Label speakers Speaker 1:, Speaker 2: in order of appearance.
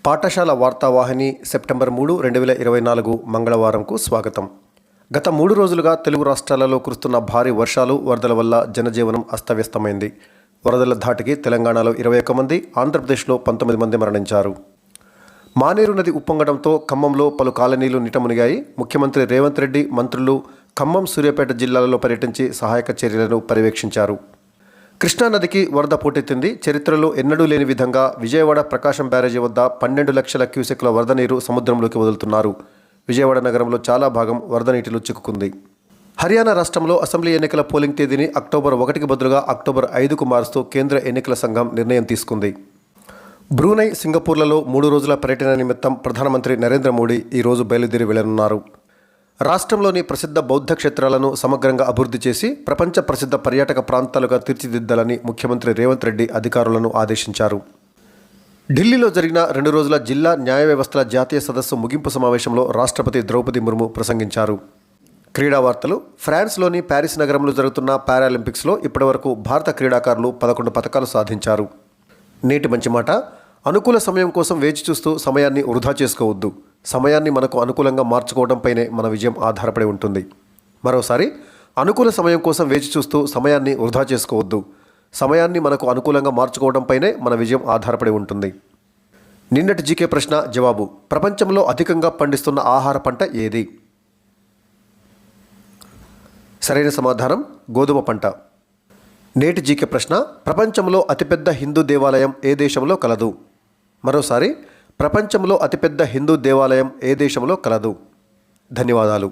Speaker 1: పాఠశాల వార్తావాహిని సెప్టెంబర్ 3, 2024 మంగళవారంకు స్వాగతం. గత 3 రోజులుగా తెలుగు రాష్ట్రాలలో కురుస్తున్న భారీ వర్షాలు, వరదల వల్ల జనజీవనం అస్తవ్యస్తమైంది. వరదల ధాటికి తెలంగాణలో 21 మంది, ఆంధ్రప్రదేశ్లో 19 మంది మరణించారు. మానేరు నది ఉప్పొంగడంతో ఖమ్మంలో పలు కాలనీలు నీటమునిగాయి. ముఖ్యమంత్రి రేవంత్ రెడ్డి, మంత్రులు ఖమ్మం, సూర్యాపేట జిల్లాలలో పర్యటించి సహాయక చర్యలను పర్యవేక్షించారు. కృష్ణానదికి వరద పోటెత్తింది. చరిత్రలో ఎన్నడూ లేని విధంగా విజయవాడ ప్రకాశం బ్యారేజీ వద్ద 12 లక్షల క్యూసెక్ల వరద నీరు సముద్రంలోకి వదులుతున్నారు. విజయవాడ నగరంలో చాలా భాగం వరద నీటిలో చిక్కుకుంది. హర్యానా రాష్ట్రంలో అసెంబ్లీ ఎన్నికల పోలింగ్ తేదీని అక్టోబర్ 1కి బదులుగా అక్టోబర్ 5కు మారుస్తూ కేంద్ర ఎన్నికల సంఘం నిర్ణయం తీసుకుంది. బ్రూనై, సింగపూర్లలో 3 రోజుల పర్యటన నిమిత్తం ప్రధానమంత్రి నరేంద్ర మోడీ ఈరోజు బయలుదేరి వెళ్లనున్నారు. రాష్ట్రంలోని ప్రసిద్ధ బౌద్ధ క్షేత్రాలను సమగ్రంగా అభివృద్ధి చేసి ప్రపంచ ప్రసిద్ధ పర్యాటక ప్రాంతాలుగా తీర్చిదిద్దాలని ముఖ్యమంత్రి రేవంత్ రెడ్డి అధికారులను ఆదేశించారు. ఢిల్లీలో జరిగిన 2 రోజుల జిల్లా న్యాయ వ్యవస్థల జాతీయ సదస్సు ముగింపు సమావేశంలో రాష్ట్రపతి ద్రౌపది ముర్ము ప్రసంగించారు. క్రీడా వార్తలు. ఫ్రాన్స్లోని ప్యారిస్ నగరంలో జరుగుతున్న పారాలింపిక్స్లో ఇప్పటివరకు భారత క్రీడాకారులు 11 పతకాలు సాధించారు. నేటి మంచి మాట: అనుకూల సమయం కోసం వేచి చూస్తూ సమయాన్ని వృధా చేసుకోవద్దు. సమయాన్ని మనకు అనుకూలంగా మార్చుకోవడంపైనే మన విజయం ఆధారపడి ఉంటుంది. మరోసారి, అనుకూల సమయం కోసం వేచి చూస్తూ సమయాన్ని వృధా చేసుకోవద్దు. సమయాన్ని మనకు అనుకూలంగా మార్చుకోవడంపైనే మన విజయం ఆధారపడి ఉంటుంది. నిన్నటి జీకే ప్రశ్న జవాబు: ప్రపంచంలో అధికంగా పండిస్తున్న ఆహార పంట ఏది? సరైన సమాధానం గోధుమ పంట. నేటి జీకే ప్రశ్న: ప్రపంచంలో అతిపెద్ద హిందూ దేవాలయం ఏ దేశంలో కలదు? మరోసారి, ప్రపంచంలో అతిపెద్ద హిందూ దేవాలయం ఏ దేశంలో కలదు? ధన్యవాదాలు.